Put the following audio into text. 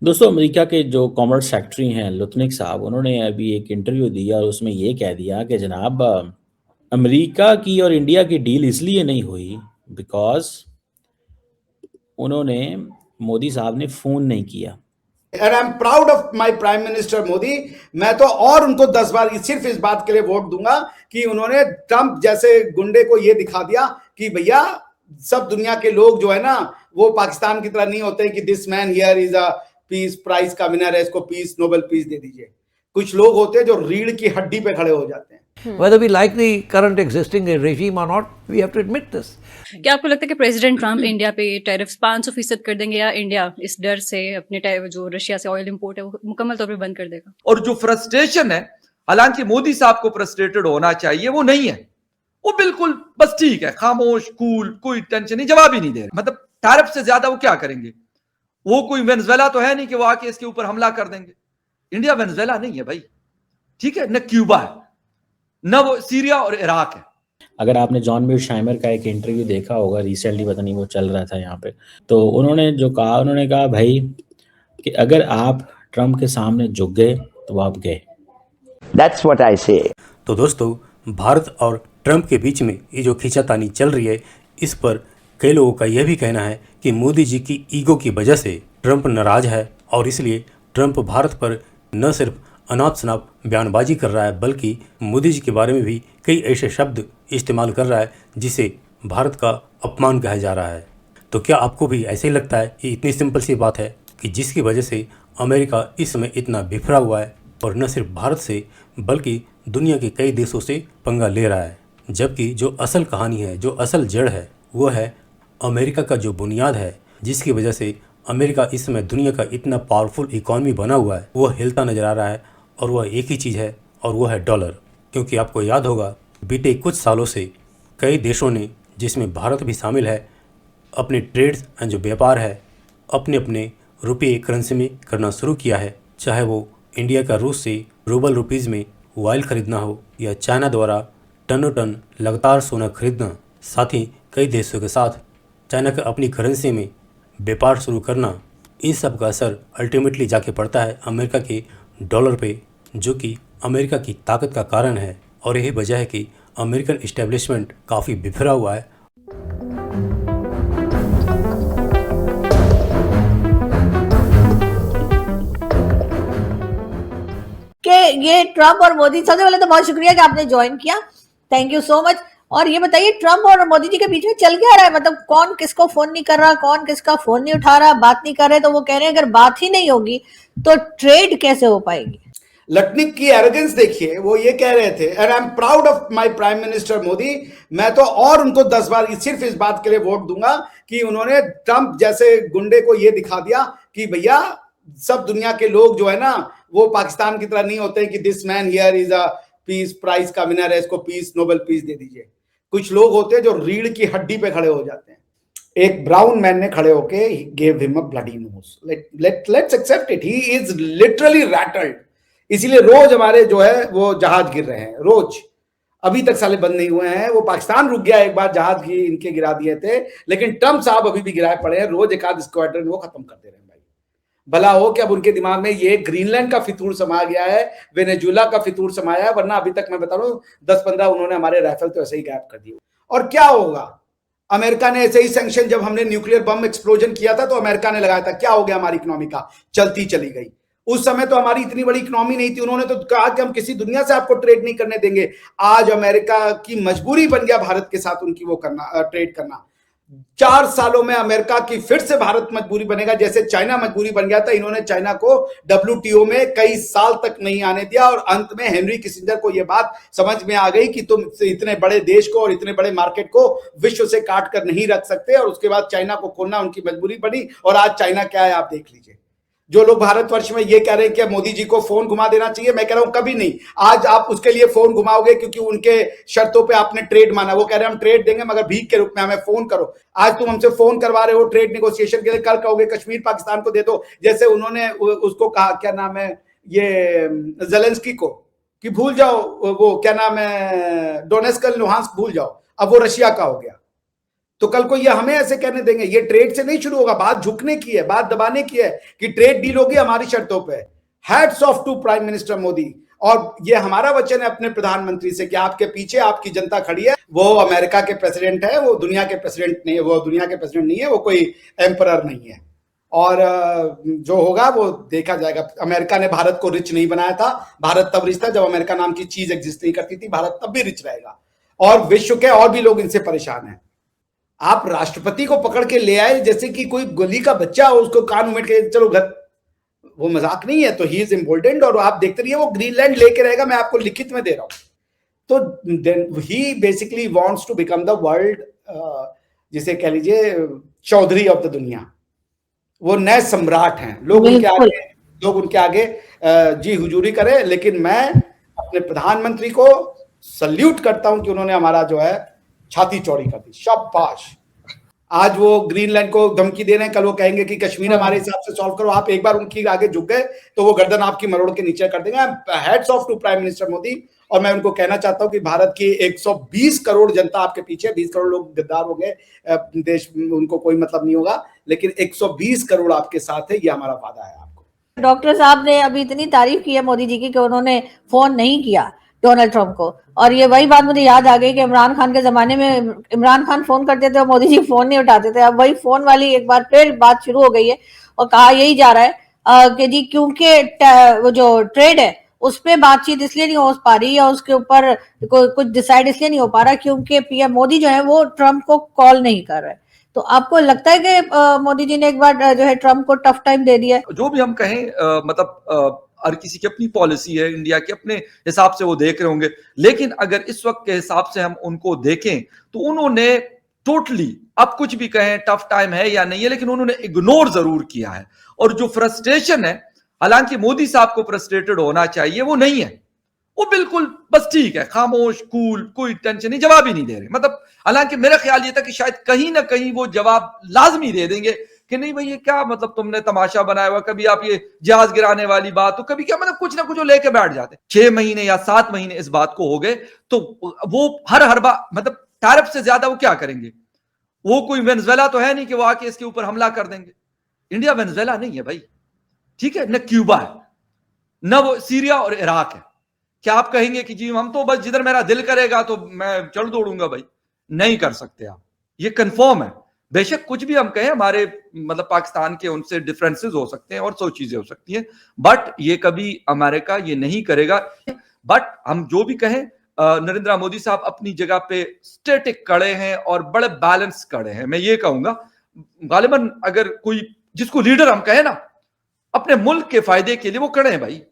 दोस्तों अमेरिका के जो कॉमर्स सेक्रेटरी हैं लुत्निक साहब उन्होंने अभी एक इंटरव्यू दिया और उसमें ये कह दिया कि जनाब अमेरिका की और इंडिया की डील इसलिए नहीं हुई बिकॉज़ उन्होंने मोदी साहब ने फ़ोन नहीं किया। And I am proud of my prime minister Modi. मैं तो और उनको 10 बार सिर्फ इस बात के लिए वोट दूंगा कि उन्होंने ट्रंप जैसे गुंडे को यह दिखा दिया कि भैया सब दुनिया के लोग जो है ना वो पाकिस्तान की तरह नहीं होते कि this man here is a peace prize का विनर है, इसको पीस नोबेल पीस दे दीजिए। कुछ लोग होते हैं जो रीढ़ की हड्डी पे खड़े हो जाते हैं। Whether we like the current existing regime or not, we have to admit this. क्या आपको लगता है कि प्रेसिडेंट ट्रंप इंडिया पे टैरिफ्स 500% कर देंगे या इंडिया इस डर से अपने जो रशिया से ऑयल इंपोर्ट है वो मुकम्मल तौर पे बंद कर देगा? और जो फ्रस्ट्रेशन है, हालांकि मोदी साहब को फ्रस्ट्रेटेड होना चाहिए, वो नहीं है। वो बिल्कुल बस ठीक है, खामोश, कूल, कोई टेंशन नहीं, जवाब ही नहीं दे रहे। मतलब टैरिफ से ज्यादा वो क्या करेंगे? वो कोई वेनेजुएला तो है नहीं कि वो आके इसके ऊपर हमला कर देंगे। इंडिया वेनेजुएला नहीं है भाई, ठीक है, न क्यूबा है, न वो सीरिया और इराक है। अगर आपने जॉन मीरशाइमर का एक इंटरव्यू देखा होगा रिसेंटली, पता नहीं वो चल रहा था यहाँ पे, तो उन्होंने जो कहा, उन्होंने कहा भाई कि अगर आप ट्रंप के सामने झुक गए तो आप गए। That's what I say. तो दोस्तों, भारत और ट्रंप के बीच में ये जो खींचातानी चल रही है, इस पर कई लोगों का यह भी कहना है कि मोदी जी की ईगो की वजह से ट्रंप नाराज है और इसलिए ट्रंप भारत पर न सिर्फ अनाप शनाप बयानबाजी कर रहा है बल्कि मोदी जी के बारे में भी कई ऐसे शब्द इस्तेमाल कर रहा है जिसे भारत का अपमान कहा जा रहा है। तो क्या आपको भी ऐसे ही लगता है? ये इतनी सिंपल सी बात है कि जिसकी वजह से अमेरिका इस समय इतना बिखरा हुआ है और न सिर्फ भारत से बल्कि दुनिया के कई देशों से पंगा ले रहा है, जबकि जो असल कहानी है, जो असल जड़ है, वो है अमेरिका का जो बुनियाद है, जिसकी वजह से अमेरिका इस समय दुनिया का इतना पावरफुल इकॉनमी बना हुआ है, वो हिलता नज़र आ रहा है और वह एक ही चीज़ है और वो है डॉलर। क्योंकि आपको याद होगा बीते कुछ सालों से कई देशों ने, जिसमें भारत भी शामिल है, अपने ट्रेड्स एंड जो व्यापार है अपने अपने रुपये करेंसी में करना शुरू किया है। चाहे वो इंडिया का रूस से रूबल रुपीज़ में ऑयल खरीदना हो या चाइना द्वारा टनों टन लगातार सोना खरीदना, साथ ही कई देशों के साथ चाइना का अपनी करेंसी में व्यापार शुरू करना, इन सब का असर अल्टीमेटली जाके पड़ता है अमेरिका के डॉलर पे, जो कि अमेरिका की ताकत का कारण है। और यही वजह है कि अमेरिकन इस्टेब्लिशमेंट काफ़ी बिखरा हुआ है। कि ये ट्रम्प और मोदी, सबसे पहले तो बहुत शुक्रिया कि आपने ज्वाइन किया, थैंक यू सो मच। और ये बताइए ट्रम्प और मोदी जी के बीच में चल क्या रहा है? मतलब कौन किसको फोन नहीं कर रहा, कौन किसका फोन नहीं उठा रहा, बात नहीं कर रहे। तो वो कह रहे हैं अगर बात ही नहीं होगी तो ट्रेड कैसे हो पाएगी? लटनिक की एरोगेंस देखिए, वो ये कह रहे थे, and I am proud of my prime minister Modi. मैं तो और उनको 10 बार सिर्फ इस बात के लिए वोट दूंगा कि उन्होंने ट्रंप जैसे गुंडे को यह दिखा दिया कि भैया सब दुनिया के लोग जो है ना वो पाकिस्तान की तरह नहीं होते कि this man here is a peace prize का विनर है, इसको पीस नोबेल पीस दे दीजिए। कुछ लोग होते हैं जो रीढ़ की हड्डी पे खड़े हो जाते हैं। एक ब्राउन मैन ने खड़े होके gave him a bloody nose. Let's accept it, he is literally rattled. इसीलिए रोज हमारे जो है वो जहाज गिर रहे हैं, रोज। अभी तक साले बंद नहीं हुए हैं। वो पाकिस्तान रुक गया, एक बार जहाज इनके गिरा दिए थे, लेकिन ट्रंप साहब अभी भी गिराए पड़े हैं। रोज एक आध स्क्वाड्रन वो खत्म कर दे रहे हैं। भाई भला हो कि अब उनके दिमाग में ये ग्रीनलैंड का फितूर समा गया है, वेनेजुएला का फितूर समाया है, वरना अभी तक मैं बता रहा हूँ 10-15 उन्होंने हमारे राइफल तो ऐसे ही गायब कर दिए। और क्या होगा? अमेरिका ने ऐसे ही सैंक्शन, जब हमने न्यूक्लियर बम एक्सप्लोजन किया था तो अमेरिका ने लगाया था, क्या हो गया हमारी इकोनॉमी का? चलती चली गई। उस समय तो हमारी इतनी बड़ी इकोनॉमी नहीं थी, उन्होंने तो कहा कि हम किसी दुनिया से आपको ट्रेड नहीं करने देंगे। आज अमेरिका की मजबूरी बन गया भारत के साथ उनकी वो करना, ट्रेड करना। 4 सालों में अमेरिका की फिर से भारत मजबूरी बनेगा, जैसे चाइना मजबूरी बन गया था। इन्होंने चाइना को WTO में कई साल तक नहीं आने दिया और अंत में हेनरी किसिंजर को यह बात समझ में आ गई कि तुम इतने बड़े देश को और इतने बड़े मार्केट को विश्व से काट कर नहीं रख सकते, और उसके बाद चाइना को खोलना उनकी मजबूरी बनी। और आज चाइना क्या है आप देख लीजिए। जो लोग भारतवर्ष में ये कह रहे हैं कि मोदी जी को फोन घुमा देना चाहिए, मैं कह रहा हूं कभी नहीं। आज आप उसके लिए फोन घुमाओगे क्योंकि उनके शर्तों पे आपने ट्रेड माना। वो कह रहे हैं हम ट्रेड देंगे मगर भीख के रूप में, हमें फोन करो। आज तुम हमसे फोन करवा रहे हो ट्रेड नेगोशिएशन के लिए, कल कहोगे कश्मीर पाकिस्तान को दे दो। जैसे उन्होंने उसको कहा, क्या नाम है ये, जेलेंस्की को, कि भूल जाओ वो क्या नाम है, डोनेस्क लुहांस्क भूल जाओ। अब वो रशिया का हो गया। तो कल को ये हमें ऐसे कहने देंगे? ये ट्रेड से नहीं शुरू होगा, बात झुकने की है, बात दबाने की है कि ट्रेड डील होगी हमारी शर्तों पे। Hats off to prime minister Modi. और ये हमारा वचन है अपने प्रधानमंत्री से कि आपके पीछे आपकी जनता खड़ी है। वो अमेरिका के प्रेसिडेंट है, वो दुनिया के प्रेसिडेंट नहीं है, वो दुनिया के प्रेसिडेंट नहीं है, वो कोई एम्परर नहीं है। और जो होगा वो देखा जाएगा। अमेरिका ने भारत को रिच नहीं बनाया था, भारत तब रिच था जब अमेरिका नाम की चीज एग्जिस्ट नहीं करती थी, भारत तब भी रिच रहेगा। और विश्व के और भी लोग इनसे परेशान हैं। आप राष्ट्रपति को पकड़ के ले आए जैसे कि कोई गली का बच्चा हो, उसको कान उमेट के चलो घर, वो मजाक नहीं है। तो ही इज इम्पोर्टेंट। और आप देखते रहिए वो ग्रीनलैंड लेके रहेगा, मैं आपको लिखित में दे रहा हूं। तो he basically wants to become the world, जिसे कह लीजिए चौधरी ऑफ द दुनिया। वो नए सम्राट हैं। लोग उनके आगे जी हुजूरी करें। लेकिन मैं अपने प्रधानमंत्री को सल्यूट करता हूं कि उन्होंने हमारा जो है छाती चौड़ी कर दी। शाबाश। आज वो ग्रीनलैंड को धमकी दे रहे हैं, कल वो कहेंगे कि कश्मीर हमारे हिसाब से सॉल्व करो। आप एक बार उनकी आगे झुक गए तो वो गर्दन आपकी मरोड़ के नीचे कर देंगे। Hats off to prime minister Modi. और मैं उनको कहना चाहता हूं कि भारत की 120 करोड़ जनता आपके पीछे, 20 करोड़ लोग गद्दार हो गए, देश उनको कोई मतलब नहीं होगा, लेकिन 120 करोड़ आपके साथ है, ये हमारा वादा है आपको। डॉक्टर साहब ने अभी इतनी तारीफ की है मोदी जी की कि उन्होंने फोन नहीं किया डोनाल्ड ट्रंप को। और ये वही बात मुझे याद आ गई कि इमरान खान के जमाने में इमरान खान फोन करते थे और मोदी जी फोन नहीं उठाते थे। अब वही फोन वाली एक बार फिर बात शुरू हो गई है और कहा यही जा रहा है कि जी क्योंकि वो जो ट्रेड है उस पर बातचीत इसलिए नहीं हो पा रही या उसके ऊपर कुछ डिसाइड इसलिए नहीं हो पा रहा क्योंकि पीएम मोदी जो है वो ट्रंप को कॉल नहीं कर रहे। तो आपको लगता है कि मोदी जी ने एक बार जो है ट्रंप को टफ टाइम दे दिया है? जो भी हम कहें मतलब हर किसी की अपनी पॉलिसी है, इंडिया के अपने हिसाब से वो देख रहे होंगे। लेकिन अगर इस वक्त के हिसाब से हम उनको देखें तो उन्होंने टोटली, अब कुछ भी कहें टफ टाइम है या नहीं है, लेकिन उन्होंने इग्नोर जरूर किया है। और जो फ्रस्ट्रेशन है, हालांकि मोदी साहब को फ्रस्ट्रेटेड होना चाहिए, वो नहीं है। वो बिल्कुल बस ठीक है, खामोश, कूल, कोई टेंशन नहीं, जवाब ही नहीं दे रहे। मतलब हालांकि मेरा ख्याल ये था कि शायद कहीं ना कहीं वो जवाब लाजमी दे देंगे कि नहीं भाई ये क्या मतलब तुमने तमाशा बनाया हुआ, कभी आप ये जहाज गिराने वाली बात, तो कभी क्या मतलब कुछ ना कुछ वो लेके बैठ जाते। 6 महीने या 7 महीने इस बात को हो गए, तो वो हर बार मतलब टैरिफ से ज्यादा वो क्या करेंगे? वो कोई वेनेजुएला तो है नहीं कि वो आके इसके ऊपर हमला कर देंगे। इंडिया वेनेजुएला नहीं है भाई, ठीक है, न क्यूबा है, न वो सीरिया और इराक है। क्या आप कहेंगे कि जी हम तो बस जिधर मेरा दिल करेगा तो मैं चल दौड़ूंगा? भाई नहीं कर सकते आप, ये कंफर्म है। बेशक कुछ भी हम कहें, हमारे मतलब पाकिस्तान के उनसे डिफरेंसेस हो सकते हैं और 100 चीजें हो सकती हैं, बट ये कभी अमेरिका ये नहीं करेगा। बट हम जो भी कहें, नरेंद्र मोदी साहब अपनी जगह पे स्टेटिक खड़े हैं और बड़े बैलेंस खड़े हैं। मैं ये कहूंगा गालिबन अगर कोई जिसको लीडर हम कहें ना, अपने मुल्क के फायदे के लिए वो खड़े हैं भाई।